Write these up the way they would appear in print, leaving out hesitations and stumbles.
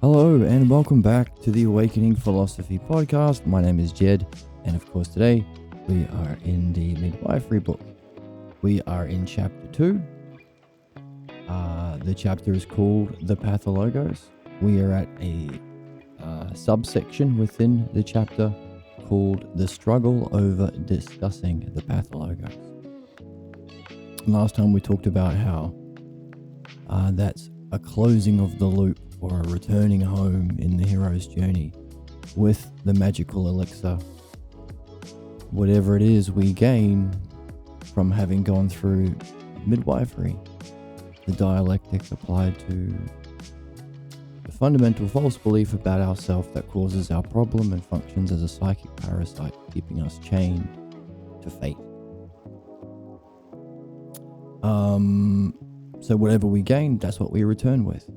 Hello and welcome back to the Awakening Philosophy podcast. My name is Jed, and of course today we are in the midwifery book. We are in chapter 2. The chapter is called The Pathologos. We are at a subsection within the chapter called The Struggle Over Discussing the Pathologos. Last time we talked about how that's a closing of the loop or a returning home in the hero's journey with the magical elixir. Whatever it is we gain from having gone through midwifery, the dialectic applied to the fundamental false belief about ourself that causes our problem and functions as a psychic parasite, keeping us chained to fate. So whatever we gain, that's what we return with.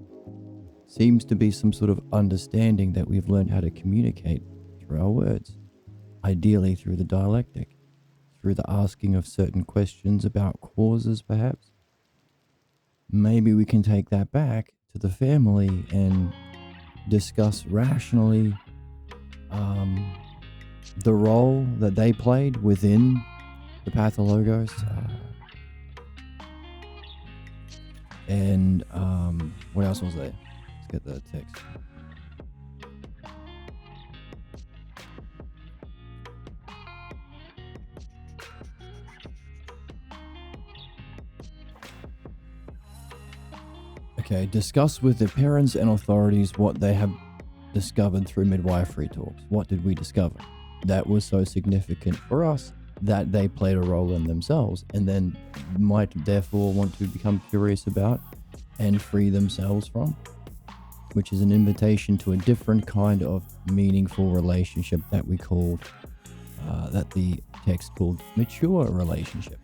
Seems to be some sort of understanding that we've learned how to communicate through our words, ideally through the dialectic, through the asking of certain questions about causes perhaps. Maybe we can take that back to the family and discuss rationally the role that they played within the Pathologos. And what else was there? Let's get the text. Okay, discuss with the parents and authorities what they have discovered through midwifery talks. What did we discover that was so significant for us that they played a role in themselves and then might therefore want to become curious about and free themselves from, which is an invitation to a different kind of meaningful relationship that we called, that the text called mature relationship.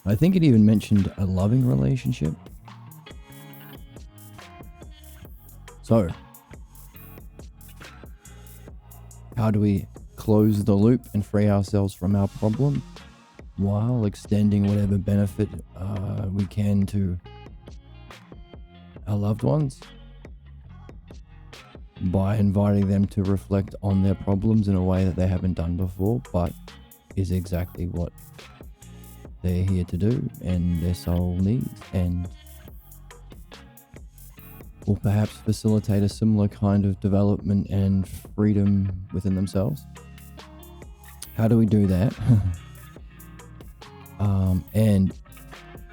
I think it even mentioned a loving relationship. So, how do we close the loop and free ourselves from our problem while extending whatever benefit we can to our loved ones? By inviting them to reflect on their problems in a way that they haven't done before, but is exactly what they're here to do and their soul needs, and will perhaps facilitate a similar kind of development and freedom within themselves. How do we do that? And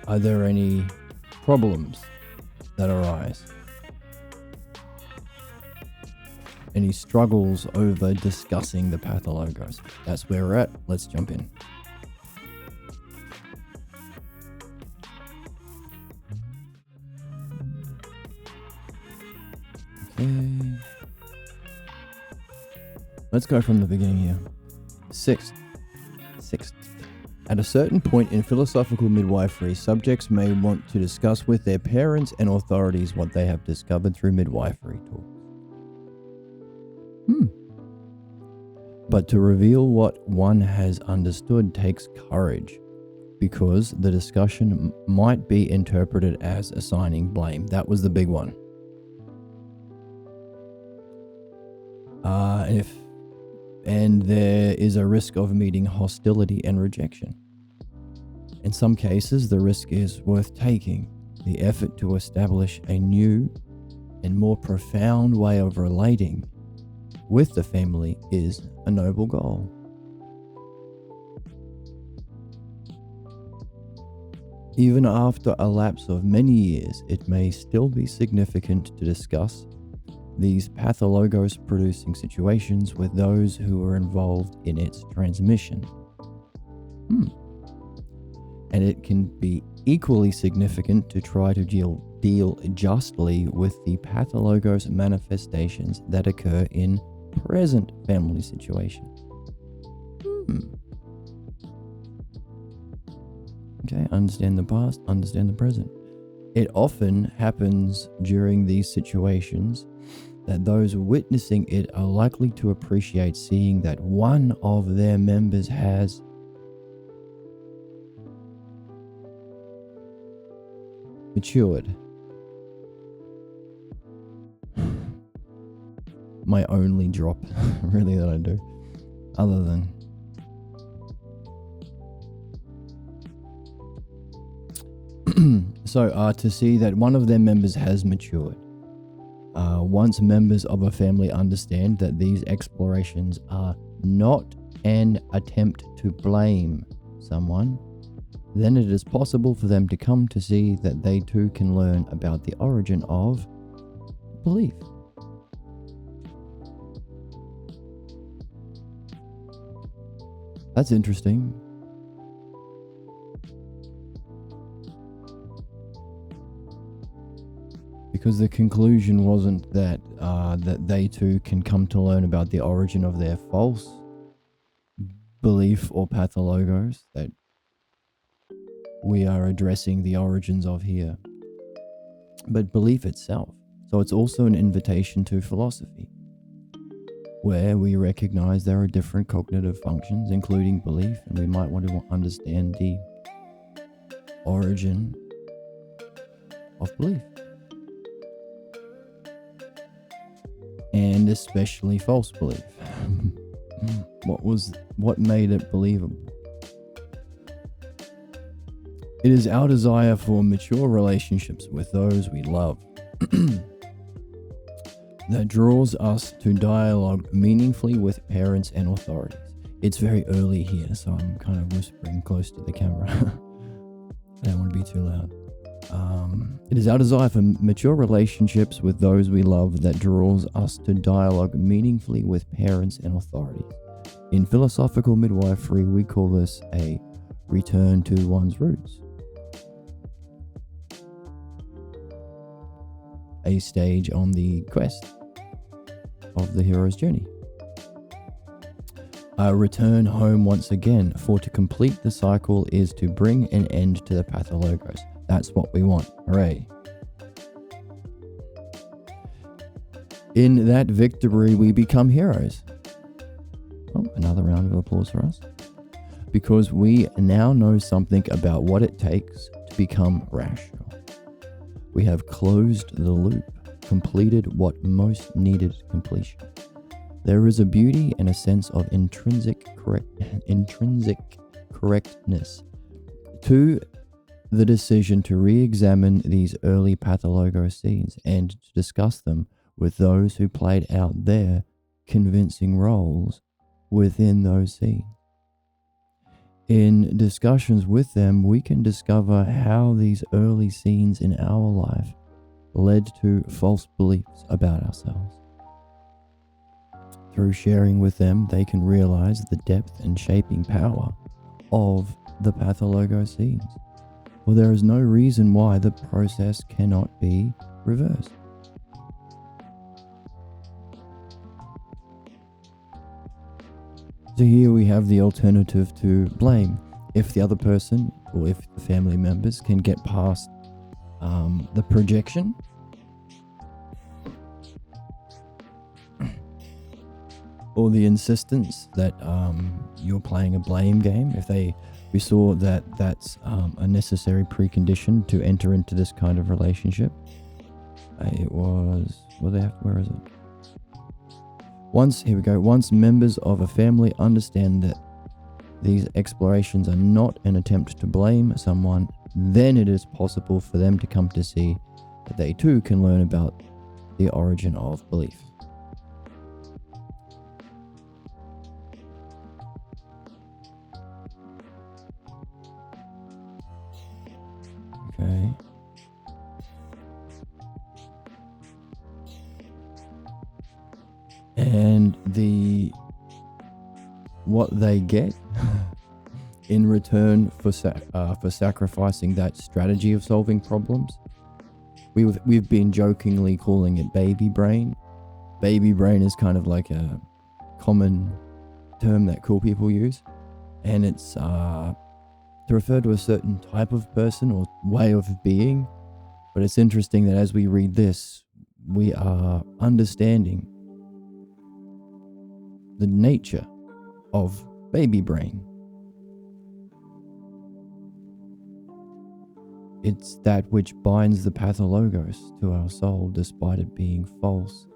are there any problems that arise? Any struggles over discussing the Pathologos? That's where we're at. Let's jump in. Okay. Let's go from the beginning here. Sixth. At a certain point in philosophical midwifery, subjects may want to discuss with their parents and authorities what they have discovered through midwifery talks. But to reveal what one has understood takes courage, because the discussion might be interpreted as assigning blame. That was the big one. And there is a risk of meeting hostility and rejection. In some cases, the risk is worth taking. The effort to establish a new and more profound way of relating with the family is a noble goal. Even after a lapse of many years, it may still be significant to discuss these pathologos producing situations with those who are involved in its transmission. And it can be equally significant to try to deal justly with the pathologos manifestations that occur in present family situations. Okay, understand the past, understand the present. It often happens during these situations that those witnessing it are likely to appreciate seeing that one of their members has matured my only drop, really, that I do. Other than so to see that one of their members has matured. Once members of a family understand that these explorations are not an attempt to blame someone, then it is possible for them to come to see that they too can learn about the origin of belief. That's interesting. Because the conclusion wasn't that that they too can come to learn about the origin of their false belief or pathologos that we are addressing the origins of here, but belief itself. So it's also an invitation to philosophy, where we recognize there are different cognitive functions, including belief, and we might want to understand the origin of belief. And especially false belief. What made it believable? It is our desire for mature relationships with those we love that draws us to dialogue meaningfully with parents and authorities. It's very early here, so I'm kind of whispering close to the camera. I don't want to be too loud. It is our desire for mature relationships with those we love that draws us to dialogue meaningfully with parents and authorities. In philosophical midwifery, we call this a return to one's roots, a stage on the quest of the hero's journey. Return home once again, for to complete the cycle is to bring an end to the Pathologos. That's what we want. Hooray. In that victory, we become heroes. Oh, another round of applause for us. Because we now know something about what it takes to become rational. We have closed the loop, completed what most needed completion. There is a beauty and a sense of intrinsic correctness to the decision to re-examine these early Pathologos scenes and to discuss them with those who played out their convincing roles within those scenes. In discussions with them, we can discover how these early scenes in our life led to false beliefs about ourselves. Through sharing with them, they can realize the depth and shaping power of the Pathologos scenes. Well, there is no reason why the process cannot be reversed. So here we have the alternative to blame. If the other person, or if the family members can get past the projection, or the insistence that you're playing a blame game, we saw that that's a necessary precondition to enter into this kind of relationship. Where is it? Once members of a family understand that these explorations are not an attempt to blame someone, then it is possible for them to come to see that they too can learn about the origin of belief. Okay. And what they get in return for sacrificing that strategy of solving problems, we've been jokingly calling it baby brain. Baby brain is kind of like a common term that cool people use, and it's to refer to a certain type of person or way of being. But it's interesting that as we read this, we are understanding the nature of baby brain. It's that which binds the Pathologos to our soul despite it being false.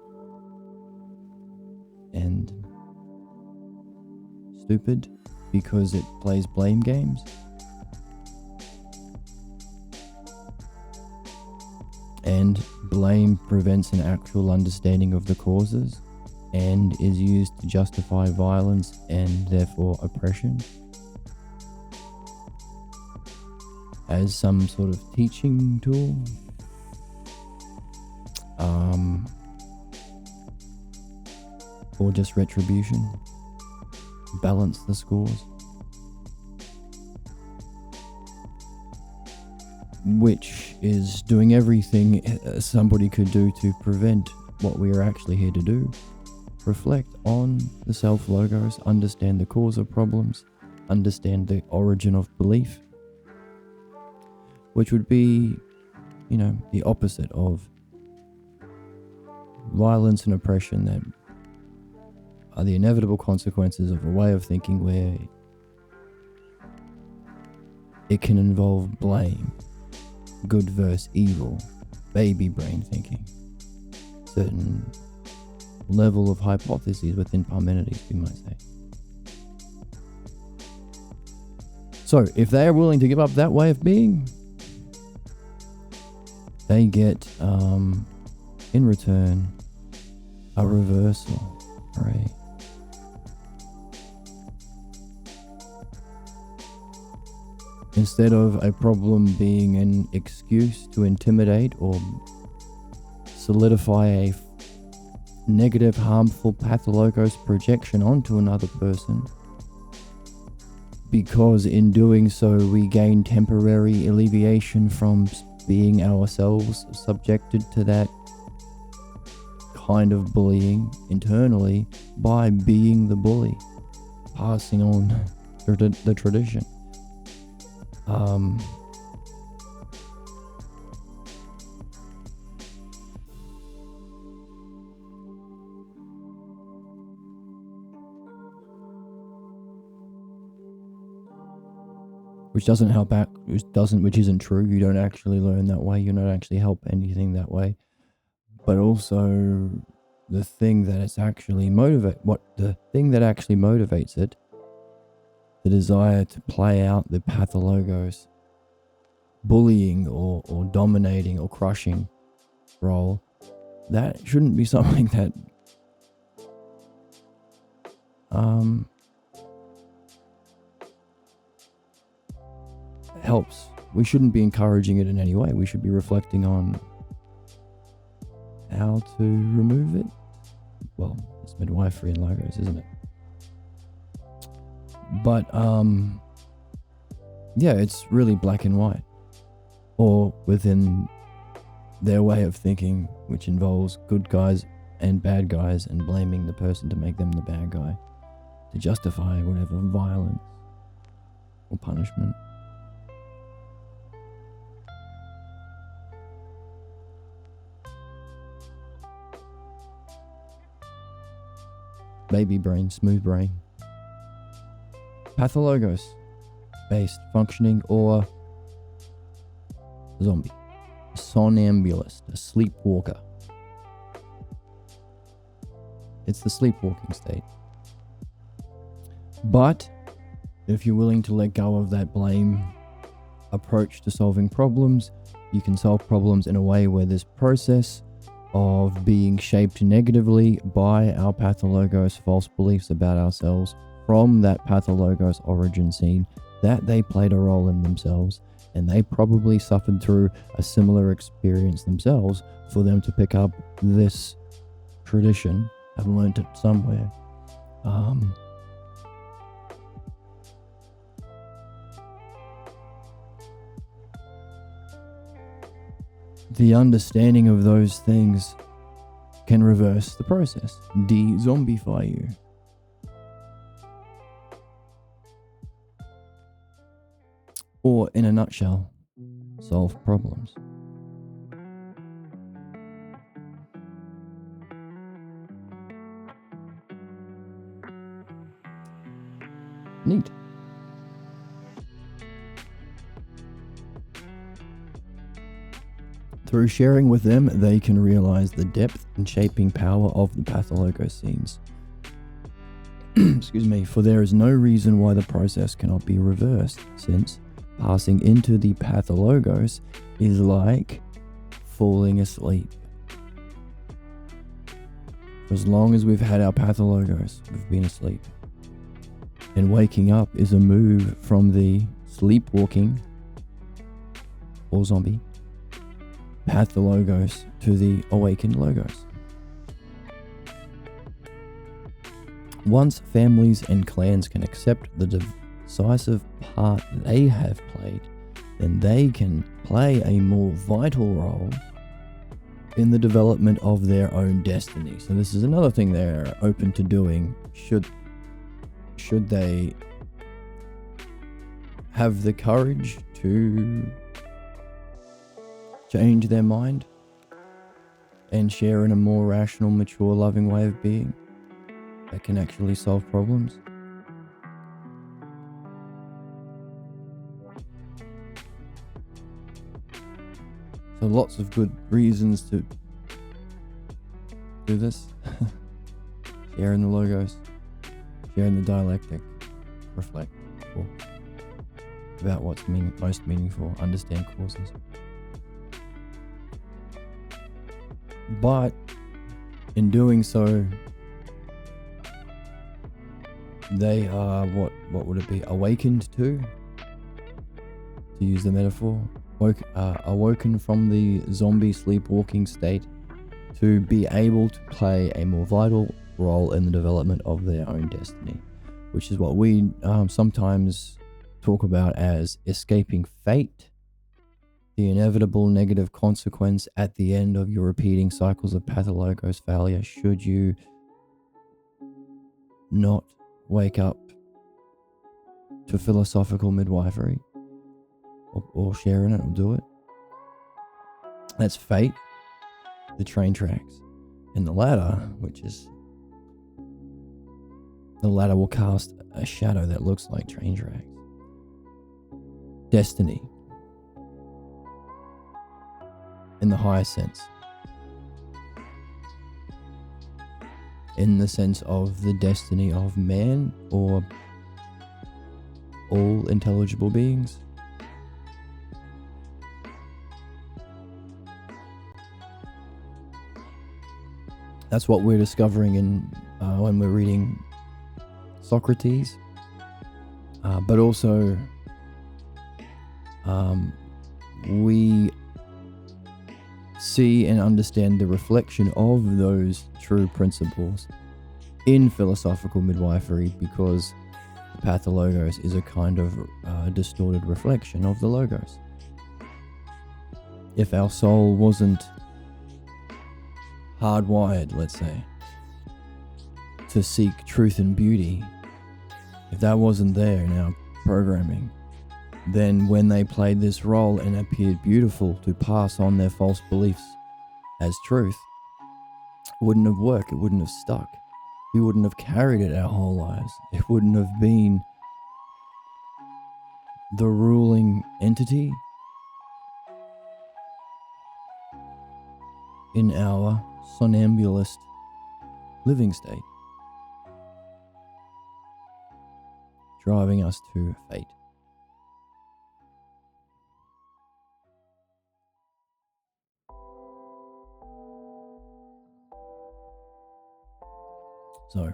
and stupid because it plays blame games. And blame prevents an actual understanding of the causes and is used to justify violence and therefore oppression as some sort of teaching tool. Or just retribution. Balance the scores. Which is doing everything somebody could do to prevent what we are actually here to do. Reflect on the self-logos, understand the cause of problems, understand the origin of belief, which would be, the opposite of violence and oppression that are the inevitable consequences of a way of thinking where it can involve blame, good versus evil, baby brain thinking, certain level of hypotheses within Parmenides, we might say. So, if they are willing to give up that way of being, they get, in return, a reversal, right? Instead of a problem being an excuse to intimidate or solidify a negative, harmful pathologos projection onto another person, because in doing so we gain temporary alleviation from being ourselves subjected to that kind of bullying internally by being the bully, passing on the tradition. Which doesn't help out, which isn't true. You don't actually learn that way. You don't actually help anything that way. But also the thing that actually motivates it, the desire to play out the pathologos bullying or dominating or crushing role, that shouldn't be something that helps. We shouldn't be encouraging it in any way. We should be reflecting on how to remove it. Well, it's midwifery and logos, isn't it? But it's really black and white, or within their way of thinking, which involves good guys and bad guys and blaming the person to make them the bad guy to justify whatever violence or punishment. Baby brain, smooth brain. Pathologos, based, functioning, or zombie. A somnambulist, a sleepwalker. It's the sleepwalking state. But if you're willing to let go of that blame approach to solving problems, you can solve problems in a way where this process of being shaped negatively by our pathologos false beliefs about ourselves from that pathologos origin scene, that they played a role in themselves, and they probably suffered through a similar experience themselves for them to pick up this tradition, have learned it somewhere. The understanding of those things can reverse the process, de-zombify you. Or, in a nutshell, solve problems. Neat. Through sharing with them, they can realize the depth and shaping power of the Pathologos scenes, excuse me, for there is no reason why the process cannot be reversed, since passing into the Pathologos is like falling asleep. For as long as we've had our Pathologos, we've been asleep. And waking up is a move from the sleepwalking or zombie Pathologos to the awakened Logos. Once families and clans can accept the decisive part they have played, then they can play a more vital role in the development of their own destiny. So this is another thing they're open to doing should they have the courage to change their mind and share in a more rational, mature, loving way of being that can actually solve problems. So lots of good reasons to do this. Sharing the logos, sharing the dialectic, reflect about what's most meaningful, understand causes. But in doing so, they are what would it be? Awakened to use the metaphor, awoken from the zombie sleepwalking state to be able to play a more vital role in the development of their own destiny, which is what we sometimes talk about as escaping fate, the inevitable negative consequence at the end of your repeating cycles of Pathologos failure should you not wake up to philosophical midwifery or share in it or do it. That's fate, the train tracks, and the ladder, which is the ladder will cast a shadow that looks like train tracks. Destiny, in the highest sense, in the sense of the destiny of man or all intelligible beings. That's what we're discovering in when we're reading Socrates, but also we see and understand the reflection of those true principles in philosophical midwifery, because the Pathologos is a kind of distorted reflection of the Logos. If our soul wasn't hardwired, let's say, to seek truth and beauty, if that wasn't there in our programming, then when they played this role and appeared beautiful to pass on their false beliefs as truth, it wouldn't have worked, it wouldn't have stuck. We wouldn't have carried it our whole lives. It wouldn't have been the ruling entity in our somnambulist living state, driving us to fate. So,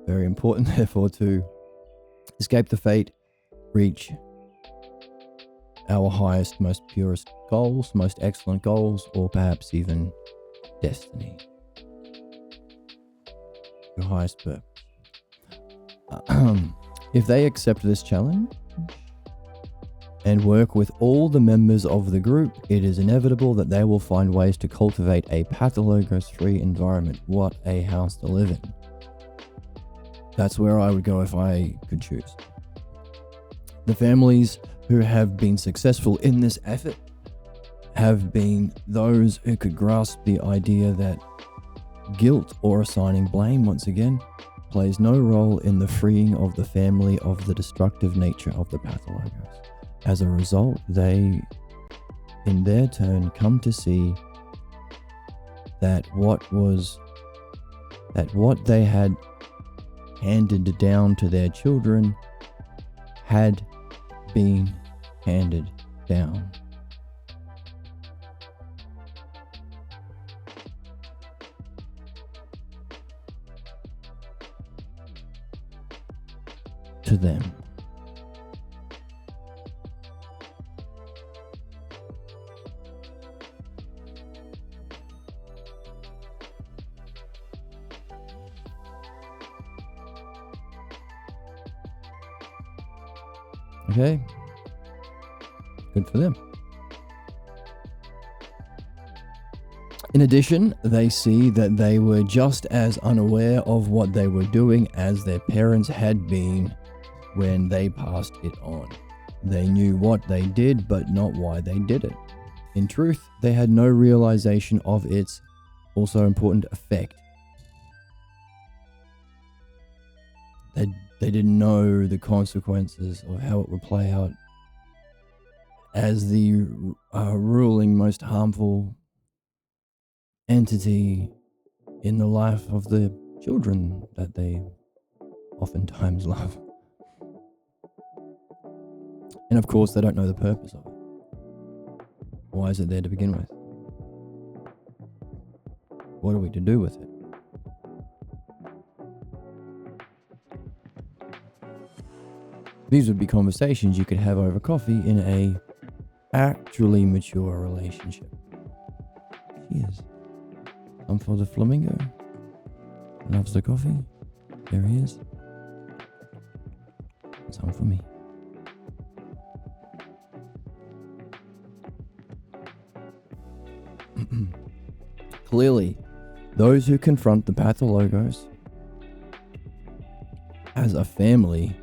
very important, therefore, to escape the fate, reach our highest, most purest goals, most excellent goals, or perhaps even destiny. Your highest purpose. If they accept this challenge and work with all the members of the group, it is inevitable that they will find ways to cultivate a Pathologos-free environment. What a house to live in. That's where I would go if I could choose. The families who have been successful in this effort have been those who could grasp the idea that guilt, or assigning blame once again, plays no role in the freeing of the family of the destructive nature of the Pathologos. As a result, they, in their turn, come to see that what was that what they had handed down to their children had been handed down. To them. Okay, good for them. In addition, they see that they were just as unaware of what they were doing as their parents had been when they passed it on. They knew what they did, but not why they did it. In truth, they had no realization of its also important effect. They didn't know the consequences of how it would play out as the ruling, most harmful entity in the life of the children that they oftentimes love. And of course, they don't know the purpose of it. Why is it there to begin with? What are we to do with it? These would be conversations you could have over coffee in a actually mature relationship. Cheers. Some for the flamingo. Loves the coffee. There he is. Some for me. Clearly, those who confront the Pathologos as a family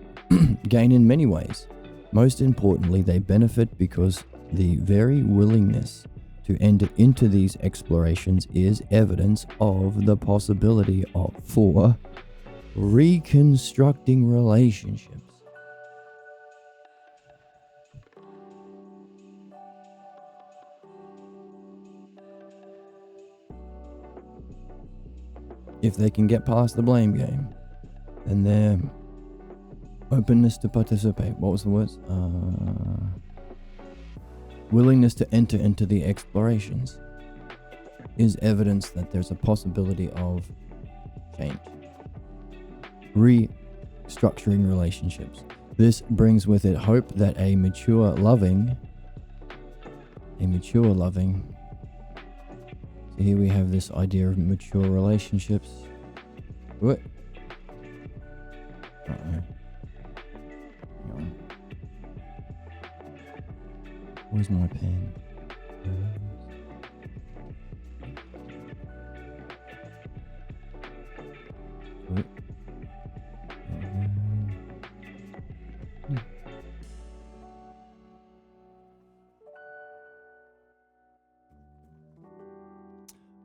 gain in many ways. Most importantly, they benefit because the very willingness to enter into these explorations is evidence of the possibility for reconstructing relationships. If they can get past the blame game, then their openness to participate, what was the words? Willingness to enter into the explorations is evidence that there's a possibility of change. Restructuring relationships. This brings with it hope that a mature loving, so here we have this idea of mature relationships. What? Where's my pen?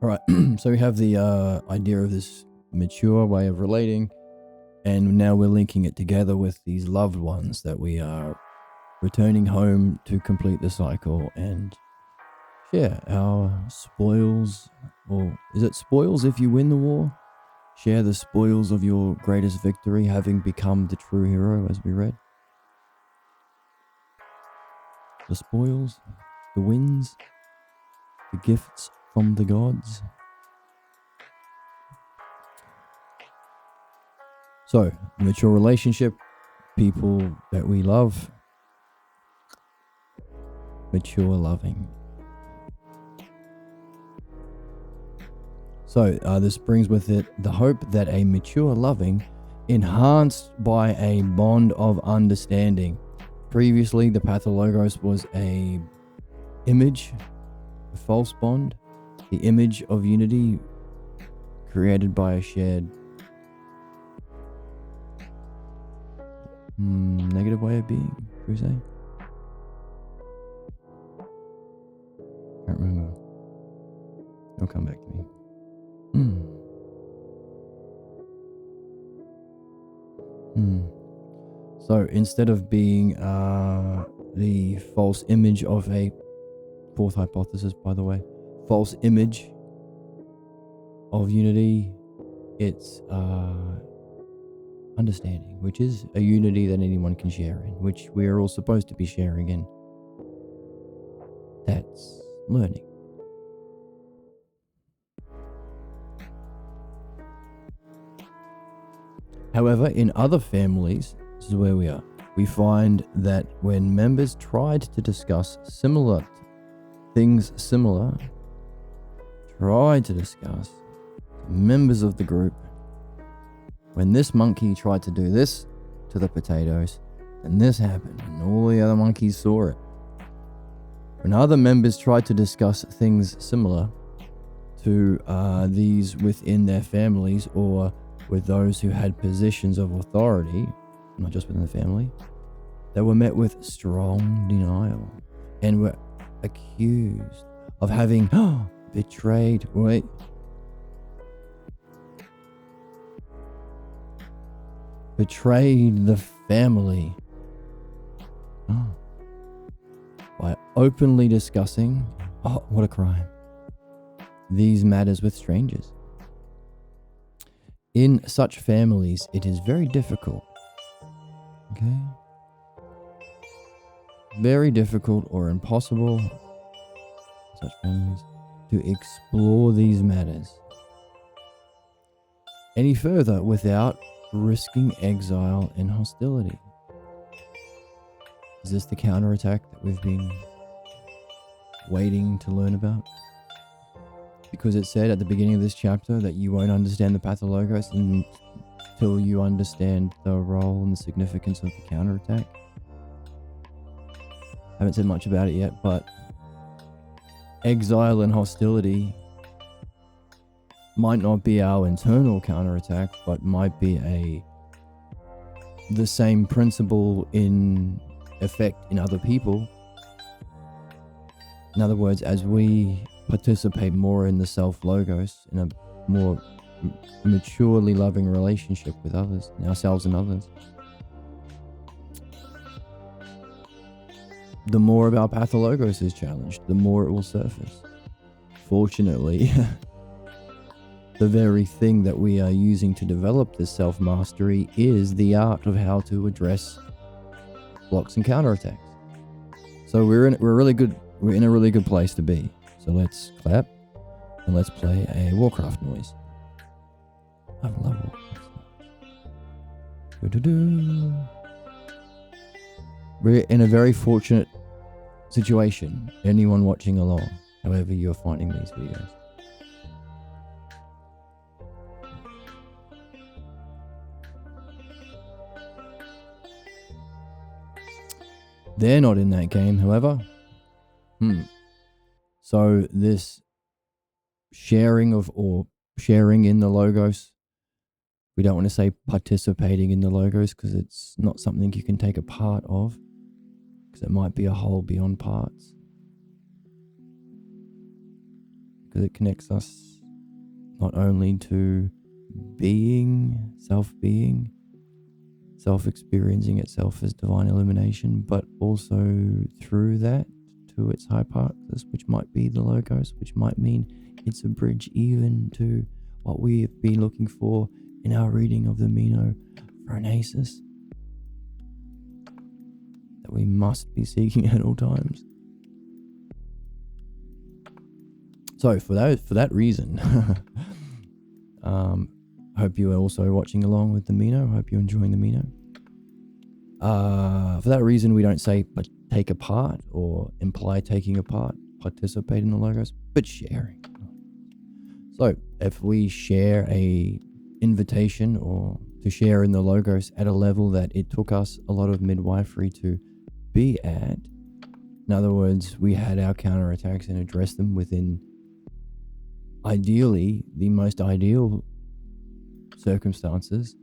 All right, so we have the idea of this mature way of relating, and now we're linking it together with these loved ones that we are returning home to complete the cycle and share our spoils, or is it spoils if you win the war? Share the spoils of your greatest victory, having become the true hero, as we read. The spoils, the wins, the gifts from the gods. So, mature relationship, people that we love, mature loving. So, this brings with it the hope that a mature loving, enhanced by a bond of understanding. Previously, the Pathologos was a image, a false bond, the image of unity created by a shared negative way of being, should we say? Can't remember. It'll come back to me. So instead of being the false image of a fourth hypothesis, by the way, false image of unity it's understanding, which is a unity that anyone can share in, which we are all supposed to be sharing in. That's learning. However, in other families, this is where we are. We find that when members tried to discuss members of the group, when this monkey tried to do this to the potatoes, and this happened, and all the other monkeys saw it. When other members tried to discuss things similar to these within their families or with those who had positions of authority, not just within the family, they were met with strong denial and were accused of having betrayed the family by openly discussing, what a crime, these matters with strangers. In such families, it is very difficult, very difficult or impossible, such families, to explore these matters any further without risking exile and hostility. Is this the counterattack that we've been waiting to learn about? Because it said at the beginning of this chapter that you won't understand the Pathologos until you understand the role and the significance of the counterattack. Haven't said much about it yet, but exile and hostility might not be our internal counterattack, but might be the same principle in effect in other people. In other words, as we participate more in the self-logos, in a more maturely loving relationship with others, ourselves and others, the more of our pathologos is challenged, the more it will surface. Fortunately, the very thing that we are using to develop this self-mastery is the art of how to address blocks and counterattacks. So we're in a really good place to be. So let's clap and let's play a Warcraft noise. I love Warcraft. We're in a very fortunate situation. Anyone watching along, however you're finding these videos. They're not in that game, however. So this sharing in the logos, we don't want to say participating in the logos because it's not something you can take a part of, because it might be a whole beyond parts. Because it connects us not only to being, self-experiencing itself as divine illumination, but also through that to its hyparxis, which might be the logos, which might mean it's a bridge even to what we have been looking for in our reading of the Meno Phronesis, that we must be seeking at all times. So for that reason, hope you are also watching along with the Meno. Hope you're enjoying the Meno. For that reason, we don't say but take a part or imply taking a part, participate in the logos, but sharing. So if we share a invitation or to share in the logos at a level that it took us a lot of midwifery to be at, in other words, we had our counterattacks and addressed them within ideally the most ideal circumstances,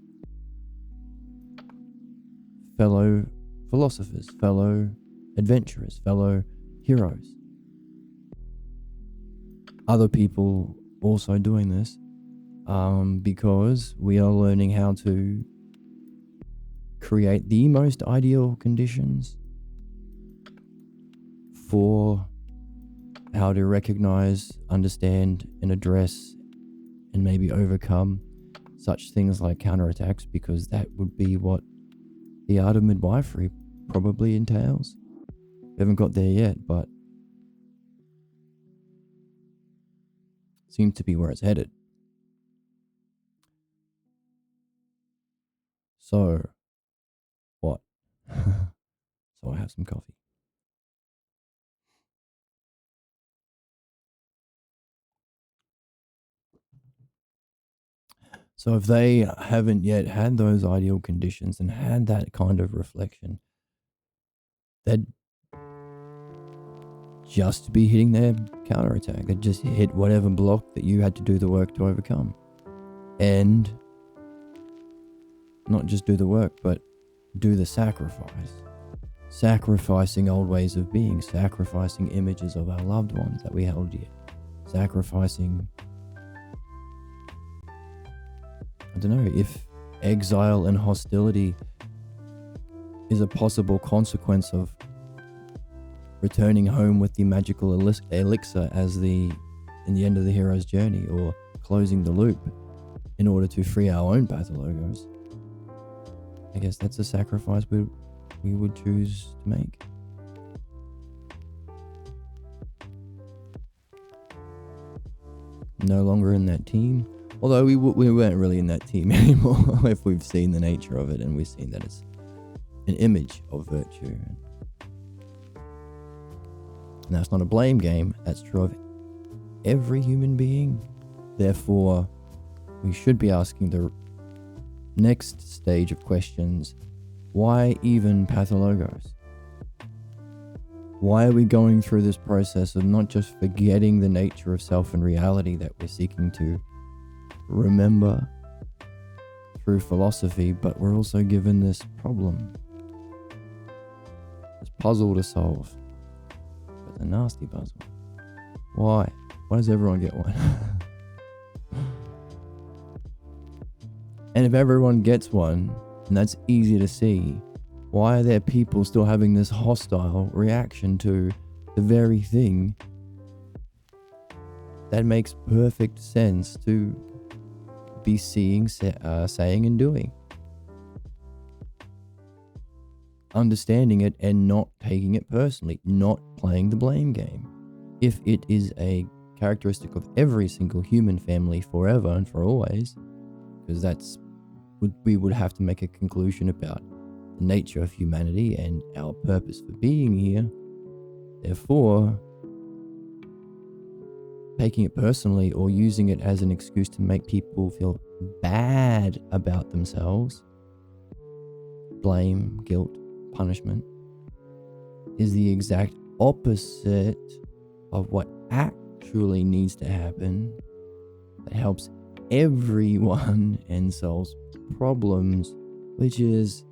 fellow philosophers, fellow adventurers, fellow heroes, other people also doing this, because we are learning how to create the most ideal conditions for how to recognize, understand, and address, and maybe overcome such things like counterattacks, because that would be what the art of midwifery probably entails. We haven't got there yet, but seems to be where it's headed. So, what? So I have some coffee. So if they haven't yet had those ideal conditions and had that kind of reflection, they'd just be hitting their counterattack. They'd just hit whatever block that you had to do the work to overcome. And not just do the work, but do the sacrifice. Sacrificing old ways of being, sacrificing images of our loved ones that we held dear, sacrificing, I don't know, if exile and hostility is a possible consequence of returning home with the magical elixir as in the end of the hero's journey, or closing the loop in order to free our own Pathologos. I guess that's a sacrifice we would choose to make. No longer in that team, although we weren't really in that team anymore if we've seen the nature of it and we've seen that it's an image of virtue. And that's not a blame game, that's true of every human being. Therefore, we should be asking the next stage of questions. Why even Pathologos? Why are we going through this process of not just forgetting the nature of self and reality that we're seeking to remember through philosophy, but we're also given this problem, this puzzle to solve. But a nasty puzzle. Why? Why does everyone get one? And if everyone gets one, and that's easy to see, why are there people still having this hostile reaction to the very thing that makes perfect sense to be seeing, saying, and doing? Understanding it and not taking it personally, not playing the blame game. If it is a characteristic of every single human family forever and for always, because we would have to make a conclusion about the nature of humanity and our purpose for being here. Therefore, taking it personally or using it as an excuse to make people feel bad about themselves, blame, guilt, punishment, is the exact opposite of what actually needs to happen that helps everyone and solves problems, which is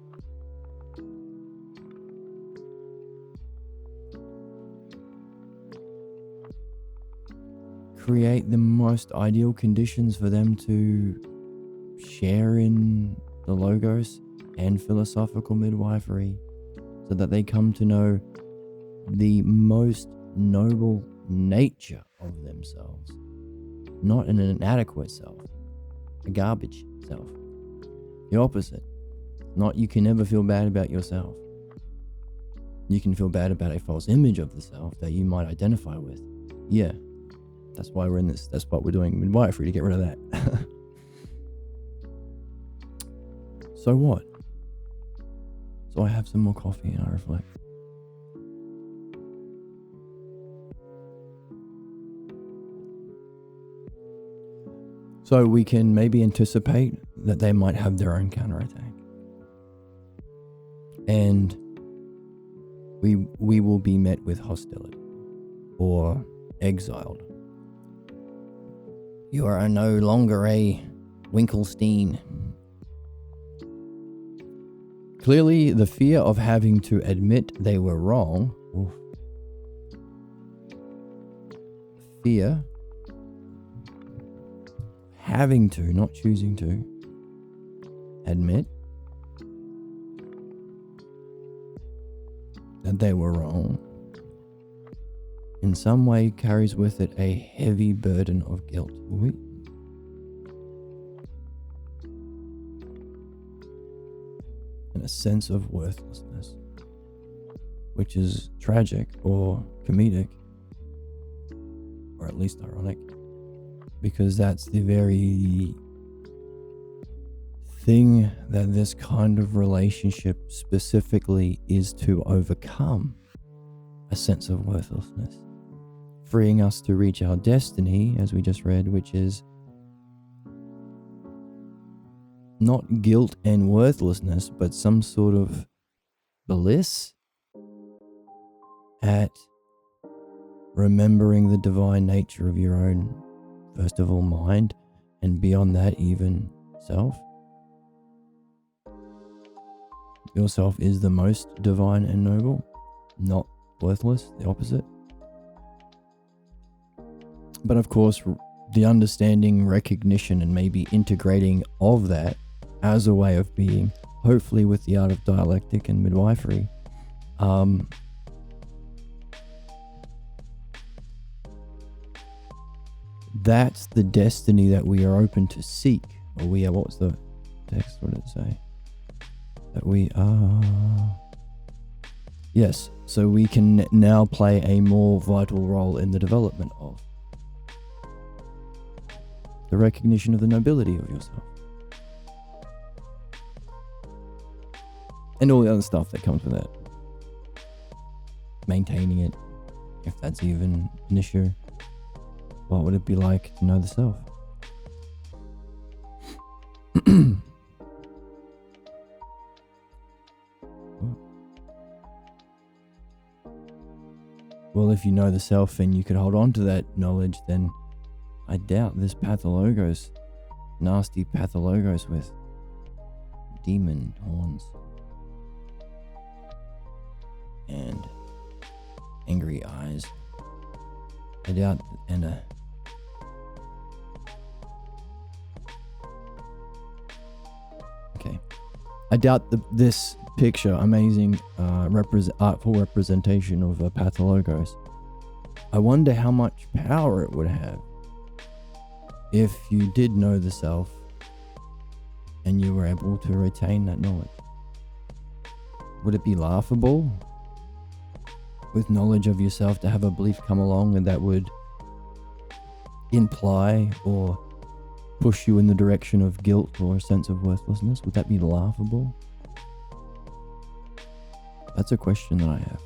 create the most ideal conditions for them to share in the logos and philosophical midwifery, so that they come to know the most noble nature of themselves, not an inadequate self, a garbage self. The opposite. Not you can never feel bad about yourself. You can feel bad about a false image of the self that you might identify with. Yeah, that's why we're in this. That's what we're doing midwifery, to get rid of that. So what? So I have some more coffee and I reflect. So we can maybe anticipate that they might have their own counterattack. And we will be met with hostility or exiled. You are no longer a Winkelstein. Clearly, the fear of having to admit they were wrong, fear, having to, not choosing to, admit that they were wrong, in some way carries with it a heavy burden of guilt. a sense of worthlessness, which is tragic or comedic, or at least ironic, because that's the very thing that this kind of relationship specifically is to overcome: a sense of worthlessness, freeing us to reach our destiny, as we just read, which is not guilt and worthlessness, but some sort of bliss at remembering the divine nature of your own, first of all, mind, and beyond that, even self. Yourself is the most divine and noble, not worthless, the opposite. But of course, the understanding, recognition, and maybe integrating of that as a way of being, hopefully with the art of dialectic and midwifery, that's the destiny that we are open to seek. Or we are, what was the text? What did it say? That we are... Yes, so we can now play a more vital role in the development of the recognition of the nobility of yourself. And all the other stuff that comes with that. Maintaining it, if that's even an issue. What would it be like to know the self? Well, if you know the self and you could hold on to that knowledge, then I doubt this Pathologos, nasty Pathologos with demon horns and angry eyes. I doubt, and okay, I doubt this picture, amazing artful representation of a Pathologos. I wonder how much power it would have if you did know the self and you were able to retain that knowledge. Would it be laughable with knowledge of yourself to have a belief come along and that would imply or push you in the direction of guilt or a sense of worthlessness? Would that be laughable? That's a question that I have.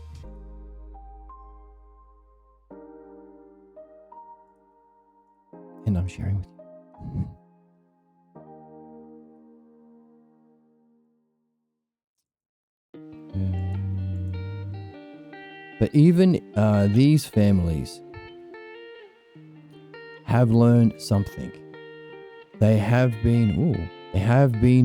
And I'm sharing with you. But even these families have learned something. They have been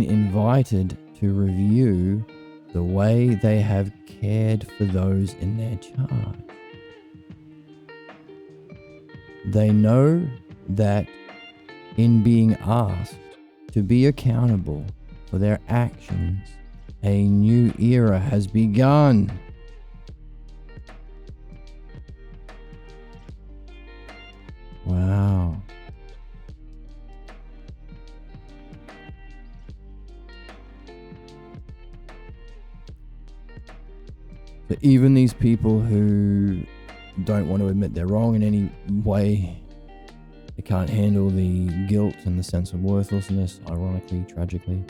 invited to review the way they have cared for those in their charge. They know that in being asked to be accountable for their actions, a new era has begun. Wow. But even these people who don't want to admit they're wrong in any way, they can't handle the guilt and the sense of worthlessness, ironically, tragically.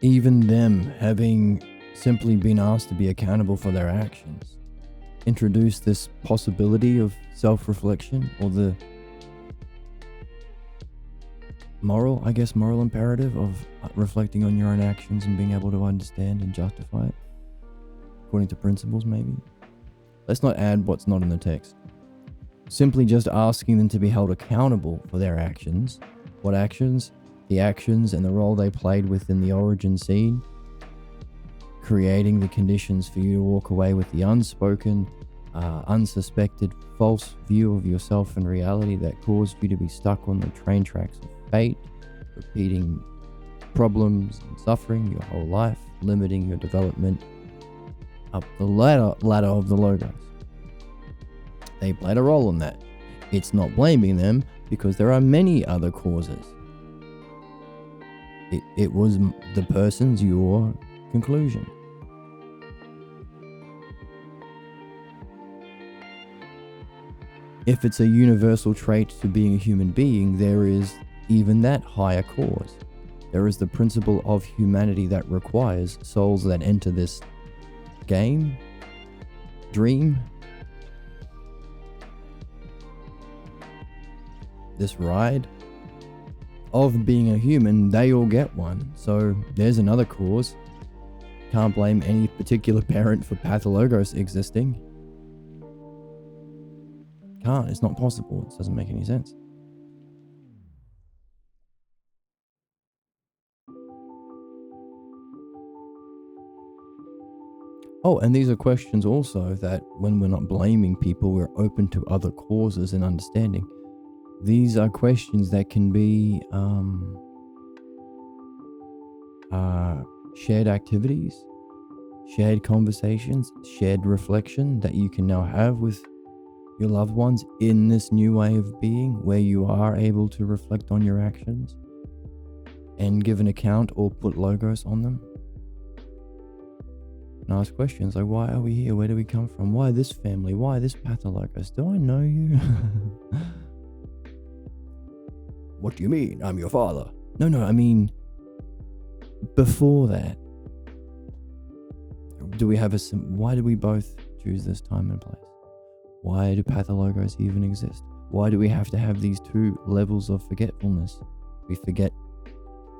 Even them, having simply been asked to be accountable for their actions, introduce this possibility of self-reflection, or the moral imperative of reflecting on your own actions and being able to understand and justify it according to principles, maybe. Let's not add what's not in the text. Simply just asking them to be held accountable for their actions. What actions? The actions and the role they played within the origin scene, creating the conditions for you to walk away with the unspoken, unsuspected, false view of yourself and reality that caused you to be stuck on the train tracks of fate, repeating problems and suffering your whole life, limiting your development up the ladder of the Logos. They played a role in that. It's not blaming them, because there are many other causes. It was the person's your conclusion. If it's a universal trait to being a human being, there is even that higher cause. There is the principle of humanity that requires souls that enter this game, dream, this ride of being a human. They all get one. So there's another cause. Can't blame any particular parent for Pathologos existing. Can't. It's not possible. It doesn't make any sense. Oh, and these are questions also that when we're not blaming people, we're open to other causes and understanding. These are questions that can be shared activities, shared conversations, shared reflection that you can now have with your loved ones in this new way of being, where you are able to reflect on your actions and give an account or put logos on them. And ask questions like, why are we here? Where do we come from? Why this family? Why this Pathologos? Do I know you? What do you mean? I'm your father. No, I mean, before that, do we have why do we both choose this time and place? Why do Pathologos even exist? Why do we have to have these two levels of forgetfulness? We forget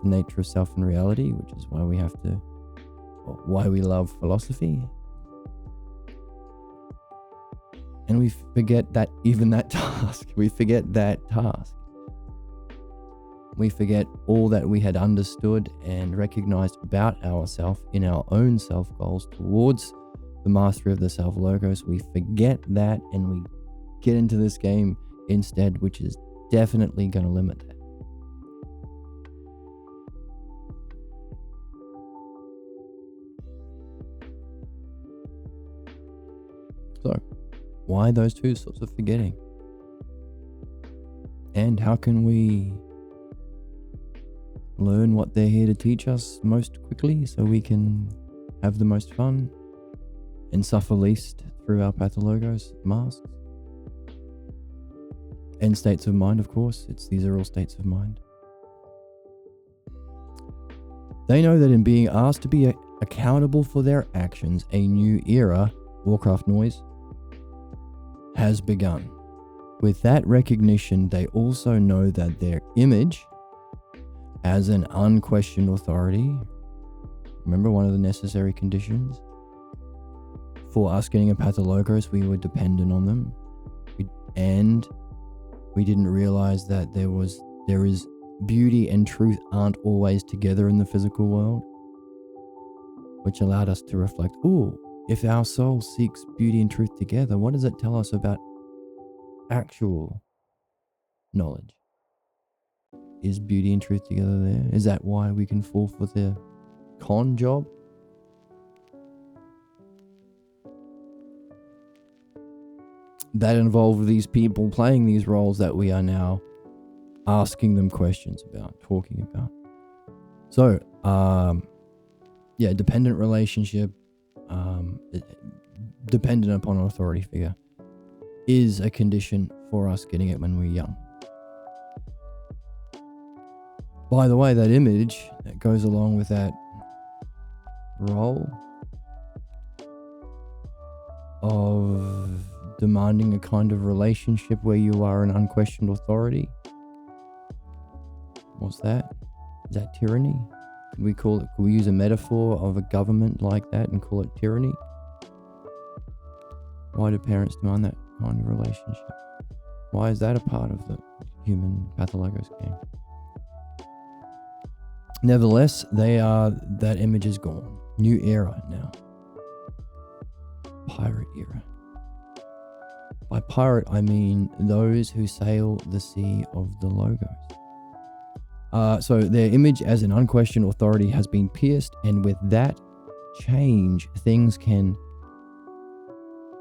the nature of self and reality, which is why we love philosophy. And we forget that even that task. We forget that task. We forget all that we had understood and recognized about ourselves in our own self goals towards the mastery of the self logos. We forget that and we get into this game instead, which is definitely going to limit that. So, why those two sorts of forgetting? And how can we learn what they're here to teach us most quickly so we can have the most fun and suffer least through our Pathologos masks? And states of mind, of course. These are all states of mind. They know that in being asked to be accountable for their actions, a new era, Warcraft noise, has begun. With that recognition, they also know that their image as an unquestioned authority, remember one of the necessary conditions for us getting a Pathologos, we were dependent on them, and we didn't realize that there is beauty and truth aren't always together in the physical world, which allowed us to reflect, if our soul seeks beauty and truth together, what does it tell us about actual knowledge? Is beauty and truth together there? Is that why we can fall for the con job? That involved these people playing these roles that we are now asking them questions about, talking about. So, dependent relationship, dependent upon an authority figure, is a condition for us getting it when we're young. By the way, that image that goes along with that role of demanding a kind of relationship where you are an unquestioned authority. What's that? Is that tyranny? Could we use a metaphor of a government like that and call it tyranny? Why do parents demand that kind of relationship? Why is that a part of the human Pathologos game? Nevertheless, that image is gone. New era now. Pirate era. By pirate, I mean those who sail the sea of the logos. So their image as an unquestioned authority has been pierced, and with that change, things can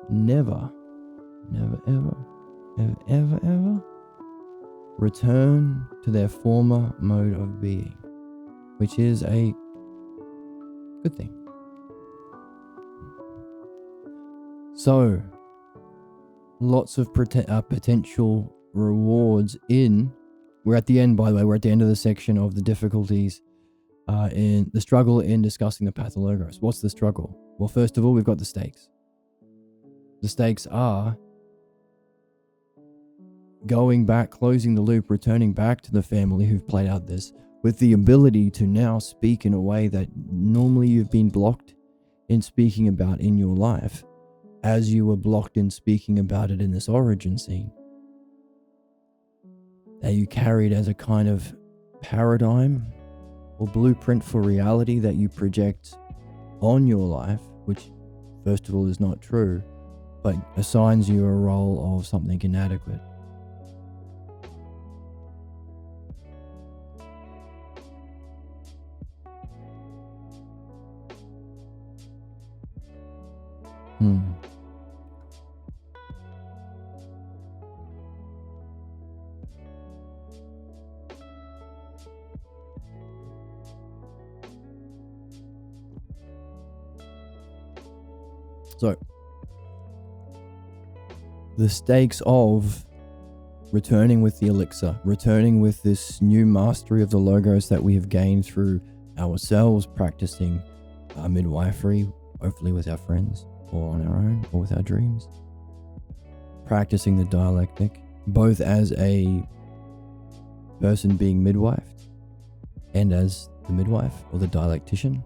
never return to their former mode of being. which is a good thing. So, lots of potential rewards we're at the end, by the way, we're at the end of the section of the difficulties in the struggle in discussing the Pathologos. What's the struggle? Well, first of all, we've got the stakes. The stakes are going back, closing the loop, returning back to the family who've played out this, with the ability to now speak in a way that normally you've been blocked in speaking about in your life, as you were blocked in speaking about it in this origin scene. That you carried as a kind of paradigm or blueprint for reality that you project on your life, which first of all is not true, but assigns you a role of something inadequate. So, the stakes of returning with the elixir, returning with this new mastery of the logos that we have gained through ourselves, practicing midwifery, hopefully with our friends or on our own or with our dreams, practicing the dialectic, both as a person being midwifed and as the midwife or the dialectician.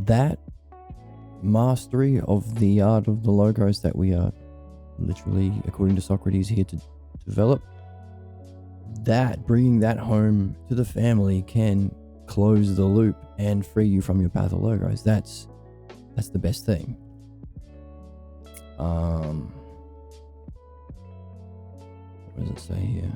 That mastery of the art of the logos that we are literally, according to Socrates, here to develop, that bringing that home to the family can close the loop and free you from your pathologos. That's the best thing. What does it say here?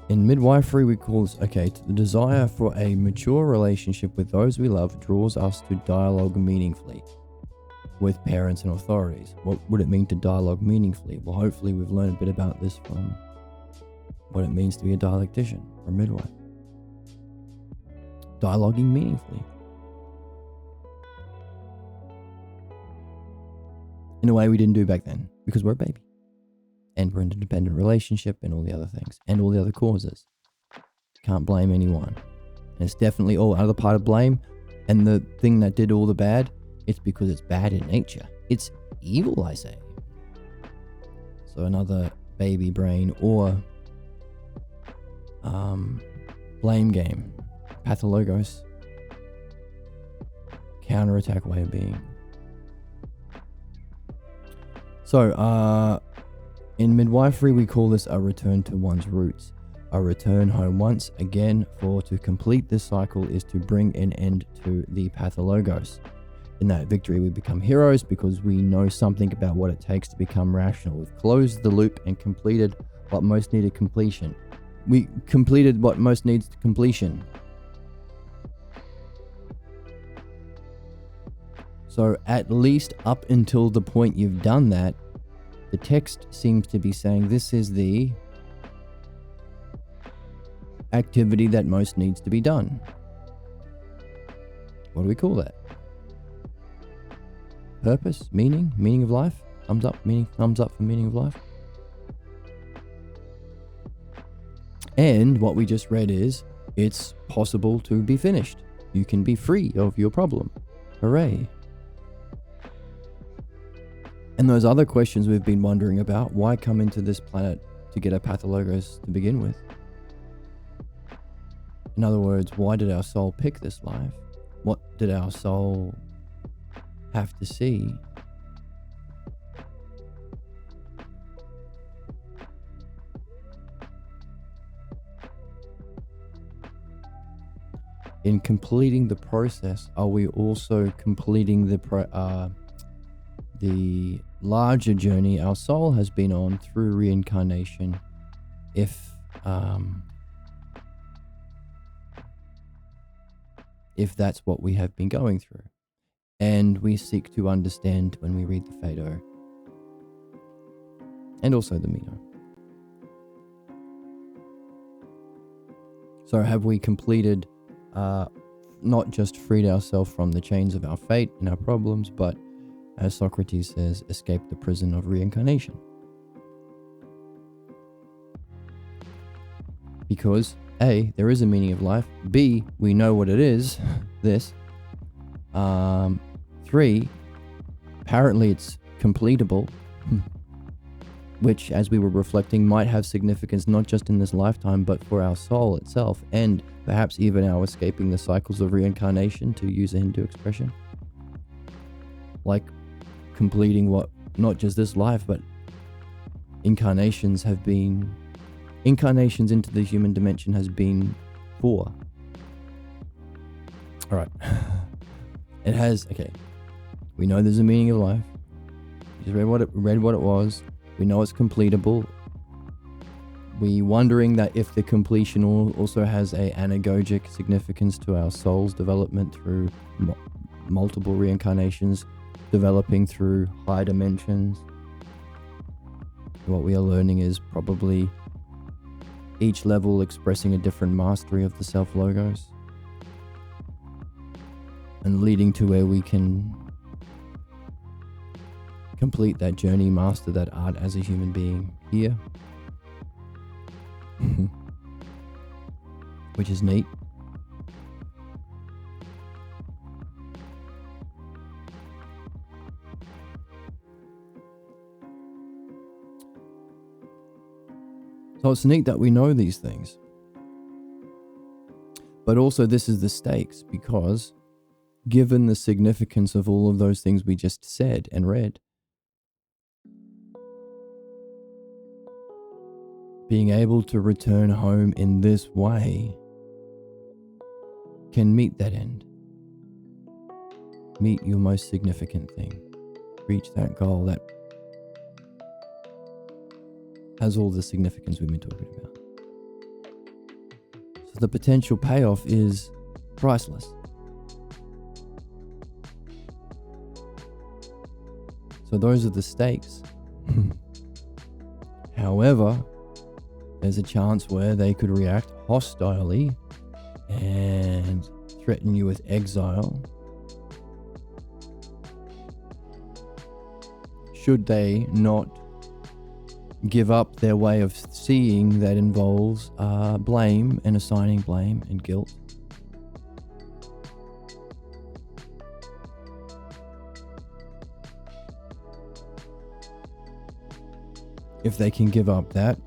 In midwifery, we call this, the desire for a mature relationship with those we love draws us to dialogue meaningfully with parents and authorities. What would it mean to dialogue meaningfully? Well, hopefully we've learned a bit about this from what it means to be a dialectician or a midwife. Dialoguing meaningfully. In a way we didn't do back then, because we're a baby. And we're in a dependent relationship and all the other things, and all the other causes. Can't blame anyone. And it's definitely all other part of blame. And the thing that did all the bad, it's because it's bad in nature. It's evil, I say. So another baby brain or blame game. Pathologos. Counterattack way of being. So, in midwifery, we call this a return to one's roots. A return home once again, for to complete this cycle is to bring an end to the pathologos. In that victory, we become heroes because we know something about what it takes to become rational. We've closed the loop and completed what most needed completion. We completed what most needs completion. So at least up until the point you've done that, the text seems to be saying this is the activity that most needs to be done. What do we call that? Purpose? Meaning? Meaning of life? Thumbs up? Meaning? Thumbs up for meaning of life? And what we just read is, it's possible to be finished. You can be free of your problem. Hooray. And those other questions we've been wondering about, why come into this planet to get a pathologos to begin with? In other words, why did our soul pick this life? What did our soul have to see? In completing the process, are we also completing the larger journey our soul has been on through reincarnation, if that's what we have been going through? And we seek to understand when we read the Phaedo, and also the Meno. So have we completed, not just freed ourselves from the chains of our fate and our problems, but, as Socrates says, escaped the prison of reincarnation? Because A, there is a meaning of life. B, we know what it is, this. 3, apparently it's completable, which, as we were reflecting, might have significance not just in this lifetime, but for our soul itself, and perhaps even our escaping the cycles of reincarnation, to use a Hindu expression. Like completing what, not just this life, but incarnations into the human dimension has been for. All right. It has, okay. We know there's a meaning of life. We just read what it was. We know it's completable. We wondering that if the completion also has a anagogic significance to our soul's development through multiple reincarnations, developing through high dimensions. What we are learning is probably each level expressing a different mastery of the self-logos, and leading to where we can complete that journey, master that art as a human being here. Which is neat. So it's neat that we know these things. But also this is the stakes, because given the significance of all of those things we just said and read, being able to return home in this way can meet that end. Meet your most significant thing. Reach that goal that has all the significance we've been talking about. So the potential payoff is priceless. So those are the stakes. However, there's a chance where they could react hostilely and threaten you with exile should they not give up their way of seeing that involves blame and assigning blame and guilt. If they can give up that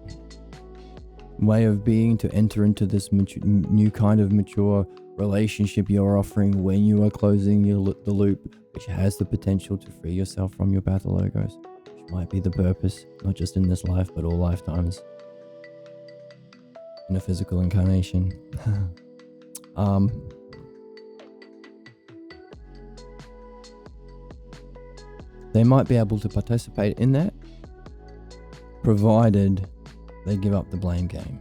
way of being to enter into this new kind of mature relationship you're offering when you are closing the loop, which has the potential to free yourself from your pathologos, which might be the purpose, not just in this life, but all lifetimes in a physical incarnation. They might be able to participate in that, provided they give up the blame game.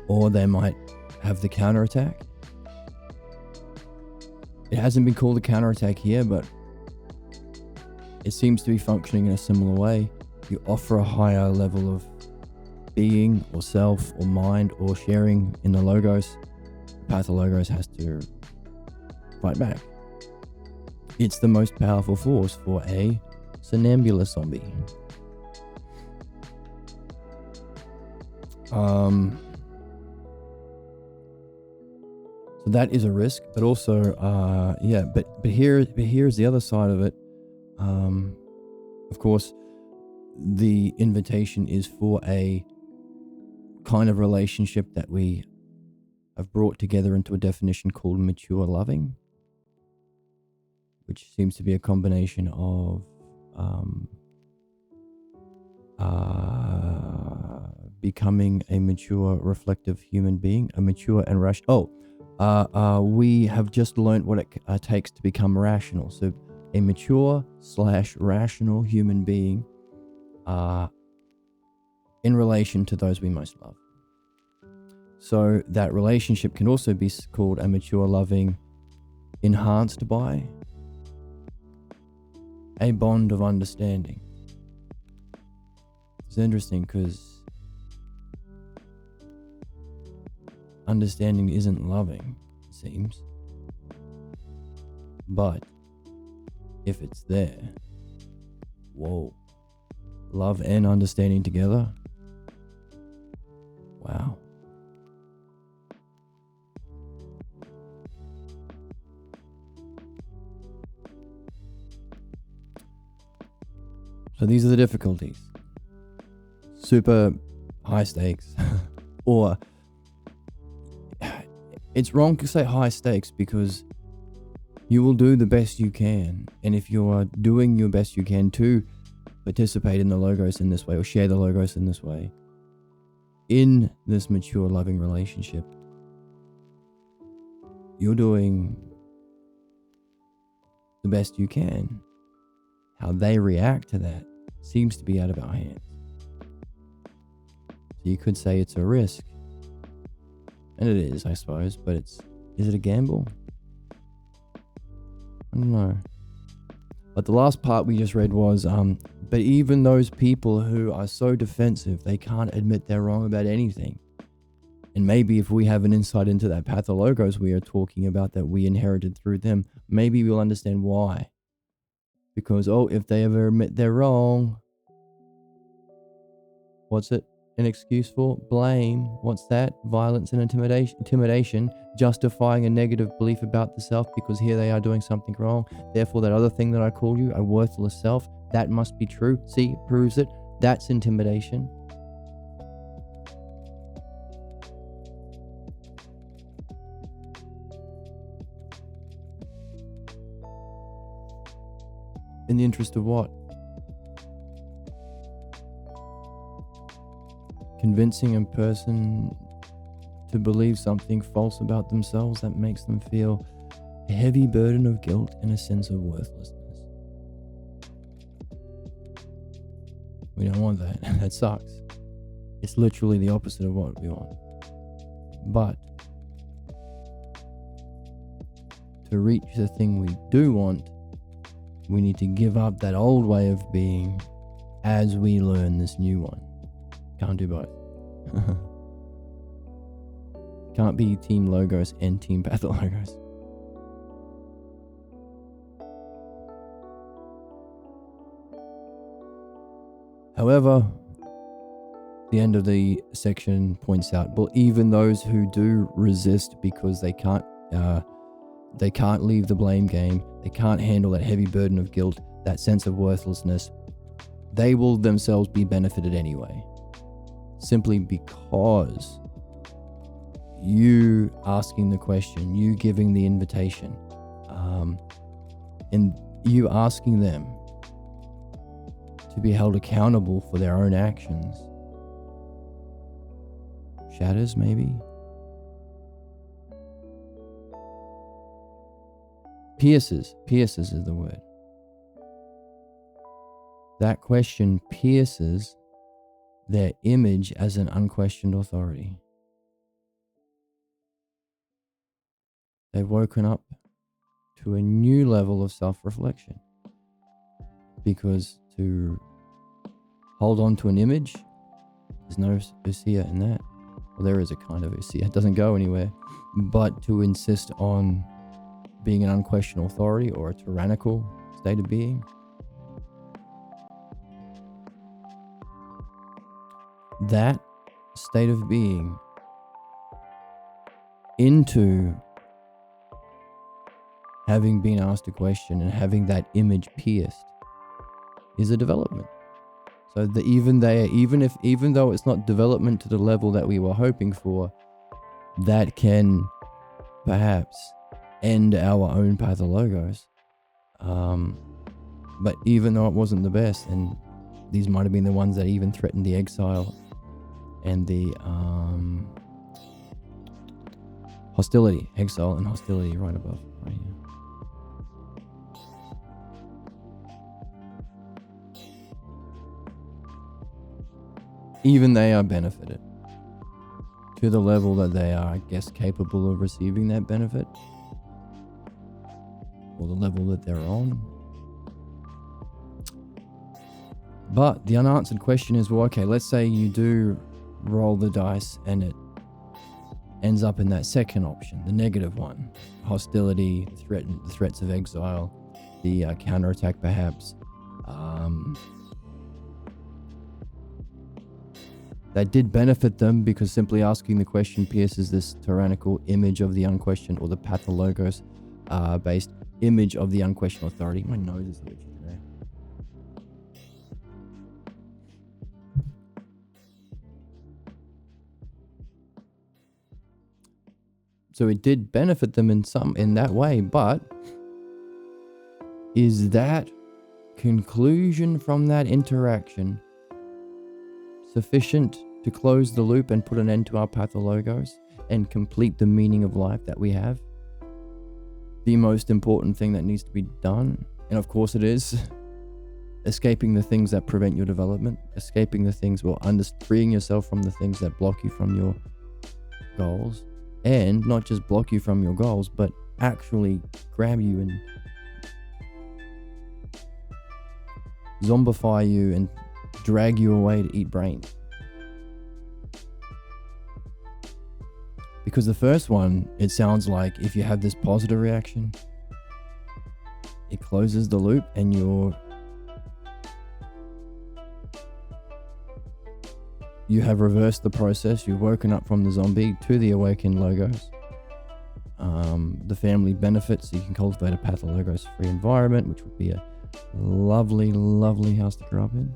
Or they might have the counterattack. It hasn't been called a counterattack here, but it seems to be functioning in a similar way. You offer a higher level of being or self or mind or sharing in the logos. Pathologos has to fight back. It's the most powerful force for a somnambulist zombie. So that is a risk, but also, but here's the other side of it. Of course, the invitation is for a kind of relationship that we have brought together into a definition called mature loving, which seems to be a combination of becoming a mature, reflective human being, a mature and rational. We have just learned what it takes to become rational. So a mature / rational human being in relation to those we most love. So that relationship can also be called a mature loving, enhanced by a bond of understanding. It's interesting because understanding isn't loving, it seems. But if it's there, whoa, love and understanding together, wow. So these are the difficulties. Super high stakes. Or it's wrong to say high stakes because you will do the best you can. And if you are doing your best you can to participate in the Logos in this way or share the Logos in this way, in this mature, loving relationship, you're doing the best you can. How they react to that seems to be out of our hands. So you could say it's a risk. And it is, I suppose, but is it a gamble? I don't know. But the last part we just read was, but even those people who are so defensive, they can't admit they're wrong about anything. And maybe if we have an insight into that Pathologos we are talking about that we inherited through them, maybe we'll understand why. Because, if they ever admit they're wrong, what's it an excuse for? Blame. What's that? Violence and intimidation, justifying a negative belief about the self because here they are doing something wrong. Therefore, that other thing that I call you, a worthless self, that must be true. See, proves it. That's intimidation. In the interest of what? Convincing a person to believe something false about themselves that makes them feel a heavy burden of guilt and a sense of worthlessness. We don't want that. That sucks. It's literally the opposite of what we want. But to reach the thing we do want, we need to give up that old way of being as we learn this new one. Can't do both. Can't be Team Logos and Team Pathologos. However, the end of the section points out, well, even those who do resist because they can't leave the blame game, they can't handle that heavy burden of guilt, that sense of worthlessness, they will themselves be benefited anyway. Simply because you asking the question, you giving the invitation, and you asking them to be held accountable for their own actions. Shatters, maybe? Pierces is the word. That question pierces their image as an unquestioned authority. They've woken up to a new level of self-reflection. Because to hold on to an image, there's no ousia in that. Well, there is a kind of ousia. It doesn't go anywhere. But to insist on being an unquestioned authority or a tyrannical state of being, that state of being into having been asked a question and having that image pierced is a development. So that even though it's not development to the level that we were hoping for, that can perhaps end our own Pathologos. But even though it wasn't the best, and these might have been the ones that even threatened the exile and the hostility, exile and hostility right above, right here. Even they are benefited to the level that they are, I guess, capable of receiving that benefit, or the level that they're on. But the unanswered question is, well, okay, let's say you do roll the dice and it ends up in that second option, the negative one. Hostility, the threats of exile, the counterattack perhaps. That did benefit them because simply asking the question pierces this tyrannical image of the unquestioned, or the pathologos based image of the unquestioned authority. My nose is itchy today. So it did benefit them in that way, but is that conclusion from that interaction sufficient to close the loop and put an end to our pathologos and complete the meaning of life that we have? The most important thing that needs to be done, and of course it is, escaping the things that prevent your development, escaping the things, freeing yourself from the things that block you from your goals, and not just block you from your goals, but actually grab you and zombify you and drag you away to eat brains. Because the first one, it sounds like if you have this positive reaction, it closes the loop and you have reversed the process. You've woken up from the zombie to the awakened logos. The family benefits, so you can cultivate a pathologos free environment, which would be a lovely, lovely house to grow up in.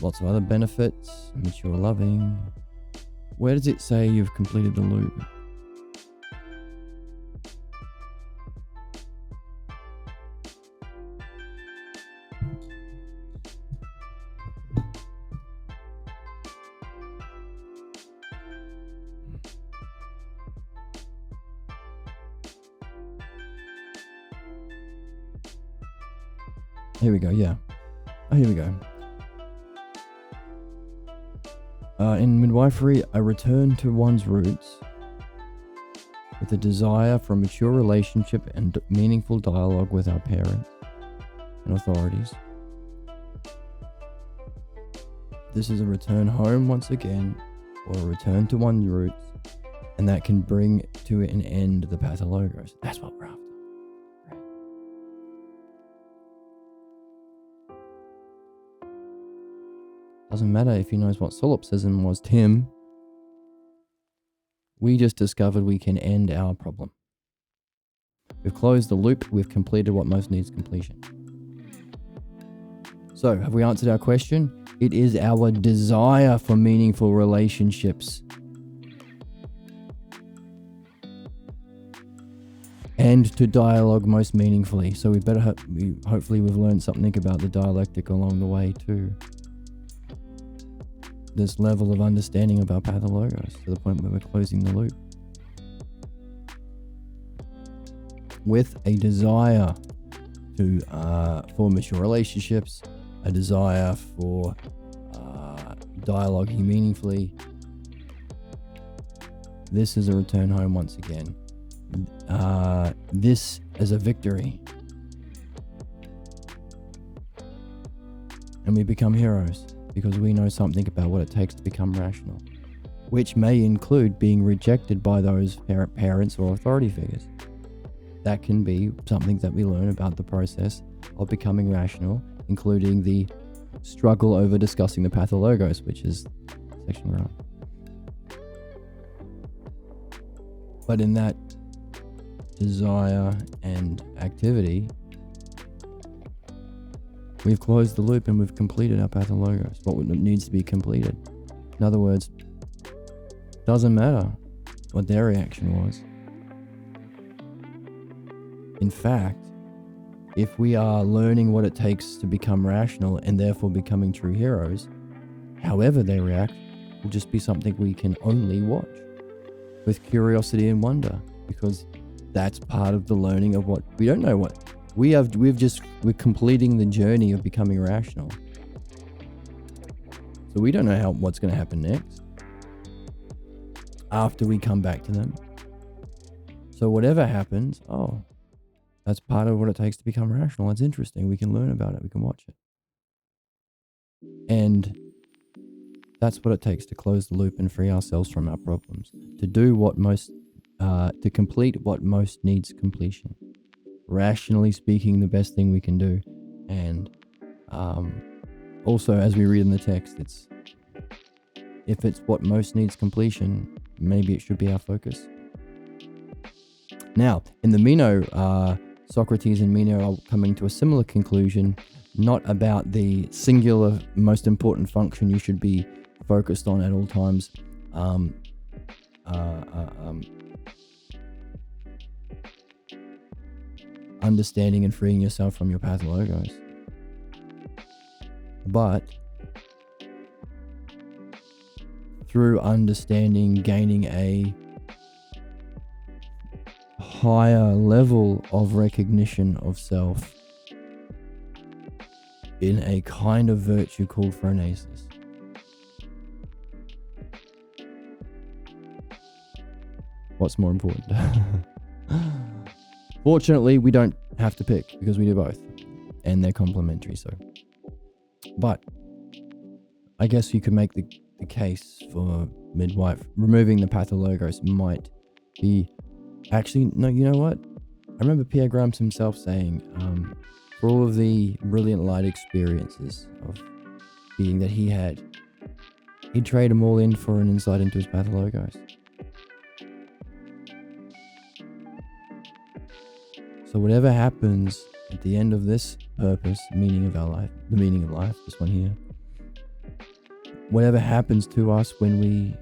Lots of other benefits, mature loving. Where does it say you've completed the loop? Here we go, yeah. Oh, here we go. In midwifery, a return to one's roots with a desire for a mature relationship and meaningful dialogue with our parents and authorities. This is a return home once again, or a return to one's roots, and that can bring to an end the pathologos. That's what we're after. Doesn't matter if he knows what solipsism was, Tim. We just discovered we can end our problem. We've closed the loop. We've completed what most needs completion. So, have we answered our question? It is our desire for meaningful relationships and to dialogue most meaningfully. So we better hopefully we've learned something about the dialectic along the way too. This level of understanding of our pathologos to the point where we're closing the loop with a desire to for mature relationships, a desire for dialoguing meaningfully. This is a return home once again. This is a victory, and we become heroes because we know something about what it takes to become rational, which may include being rejected by those parents or authority figures. That can be something that we learn about the process of becoming rational, including the struggle over discussing the pathologos, which is section we're on. But in that desire and activity, we've closed the loop and we've completed our pathologos, what needs to be completed. In other words, doesn't matter what their reaction was. In fact, if we are learning what it takes to become rational and therefore becoming true heroes, however they react will just be something we can only watch with curiosity and wonder, because that's part of the learning of what we don't know what. We're completing the journey of becoming rational. So we don't know what's going to happen next after we come back to them. So whatever happens, that's part of what it takes to become rational. It's interesting. We can learn about it. We can watch it. And that's what it takes to close the loop and free ourselves from our problems. To do what most, to complete what most needs completion. Rationally speaking, the best thing we can do. And also, as we read in the text, if it's what most needs completion, maybe it should be our focus. Now, in the Meno, Socrates and Meno are coming to a similar conclusion, not about the singular most important function you should be focused on at all times, understanding and freeing yourself from your pathologos, but through understanding, gaining a higher level of recognition of self in a kind of virtue called phronesis. What's more important? Fortunately, we don't have to pick because we do both, and they're complementary. So, but I guess you could make the case for midwife removing the pathologos might be actually no. You know what? I remember Pierre Grimes himself saying, for all of the brilliant light experiences of being that he had, he'd trade them all in for an insight into his pathologos. So whatever happens at the end of this purpose, meaning of our life, the meaning of life, this one here, whatever happens to us when we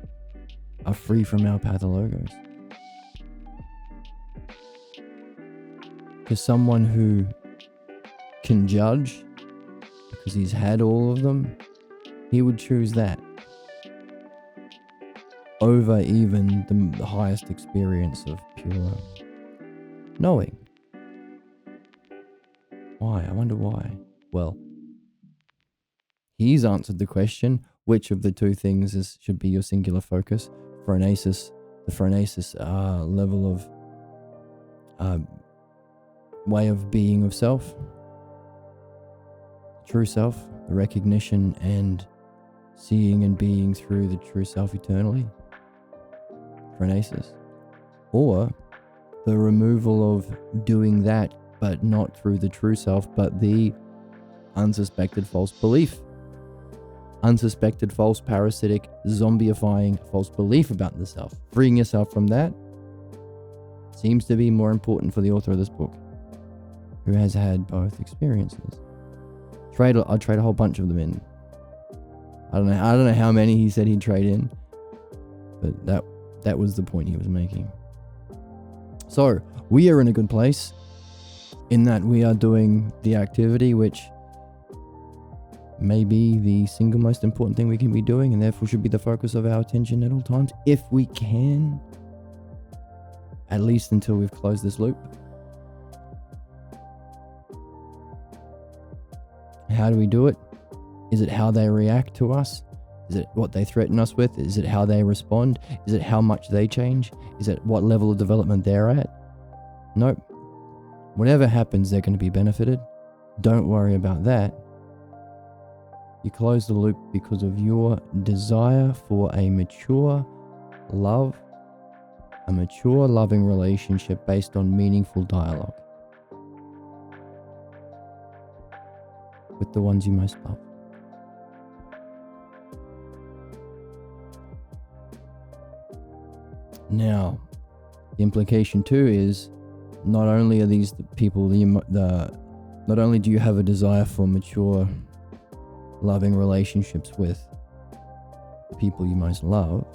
are free from our pathologos, to someone who can judge because he's had all of them, he would choose that over even the highest experience of pure knowing. Why? I wonder why. Well, he's answered the question, which of the two things should be your singular focus? Phronesis, the phronesis level of way of being of self, true self, the recognition and seeing and being through the true self eternally, phronesis, or the removal of doing that but not through the true self, but the unsuspected false belief, unsuspected false parasitic zombieifying false belief about the self. Freeing yourself from that seems to be more important for the author of this book, who has had both experiences. I'll trade a whole bunch of them in. I don't know how many he said he'd trade in, but that was the point he was making. So we are in a good place in that we are doing the activity which may be the single most important thing we can be doing, and therefore should be the focus of our attention at all times, if we can, at least until we've closed this loop. How do we do it? Is it how they react to us? Is it what they threaten us with? Is it how they respond? Is it how much they change? Is it what level of development they're at? Nope. Whatever happens, they're going to be benefited. Don't worry about that. You close the loop because of your desire for a mature love, a mature loving relationship based on meaningful dialogue with the ones you most love. Now, the implication too is not only are these the people, not only do you have a desire for mature loving relationships with the people you most love,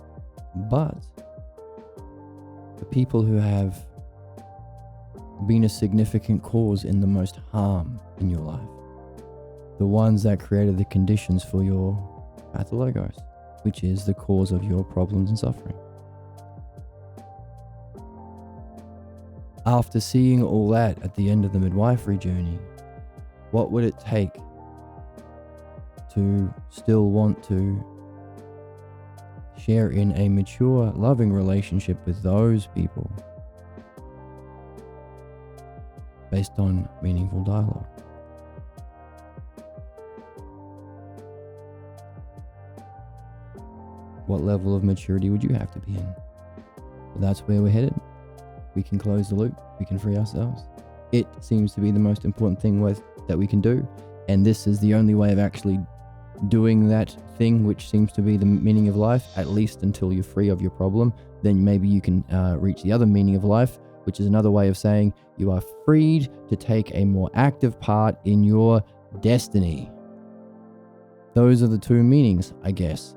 but the people who have been a significant cause in the most harm in your life, the ones that created the conditions for your pathologos, which is the cause of your problems and suffering. After seeing all that at the end of the midwifery journey, what would it take to still want to share in a mature, loving relationship with those people based on meaningful dialogue? what level of maturity would you have to be in? But that's where we're headed. We can close the loop. We can free ourselves. It seems to be the most important thing that we can do. And this is the only way of actually doing that thing, which seems to be the meaning of life, at least until you're free of your problem. Then maybe you can reach the other meaning of life, which is another way of saying you are freed to take a more active part in your destiny. Those are the two meanings, I guess.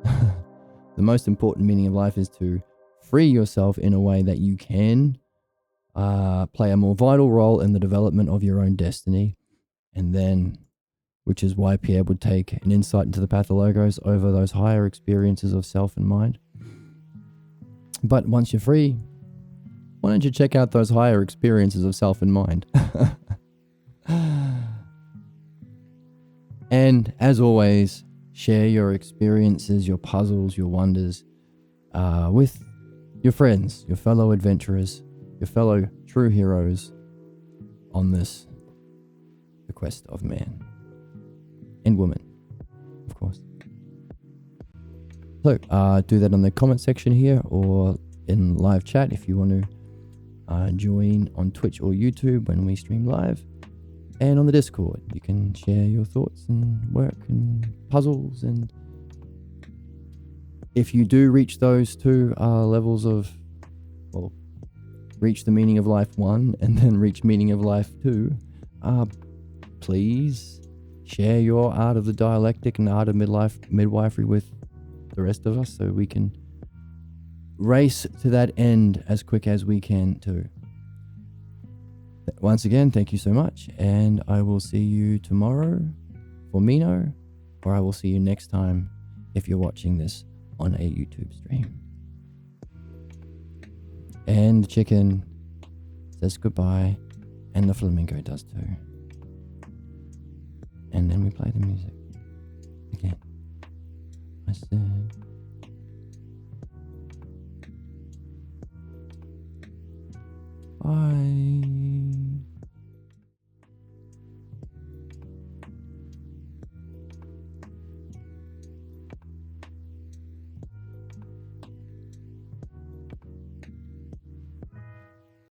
The most important meaning of life is to free yourself in a way that you can play a more vital role in the development of your own destiny. And then, which is why Pierre would take an insight into the Pathologos over those higher experiences of self and mind. But once you're free, why don't you check out those higher experiences of self and mind? And as always, share your experiences, your puzzles, your wonders with your friends, your fellow adventurers, your fellow true heroes on this, the quest of man and woman, of course. So do that on the comment section here or in live chat if you want to join on Twitch or YouTube when we stream live. And on the Discord, you can share your thoughts and work and puzzles. And if you do reach those two levels of, well, reach the meaning of life 1 and then reach meaning of life 2, please share your art of the dialectic and art of midwifery with the rest of us so we can race to that end as quick as we can too. Once again, thank you so much, and I will see you tomorrow for Mino, or I will see you next time if you're watching this on a YouTube stream. And the chicken says goodbye, and the flamingo does too. And then we play the music again. I said, bye.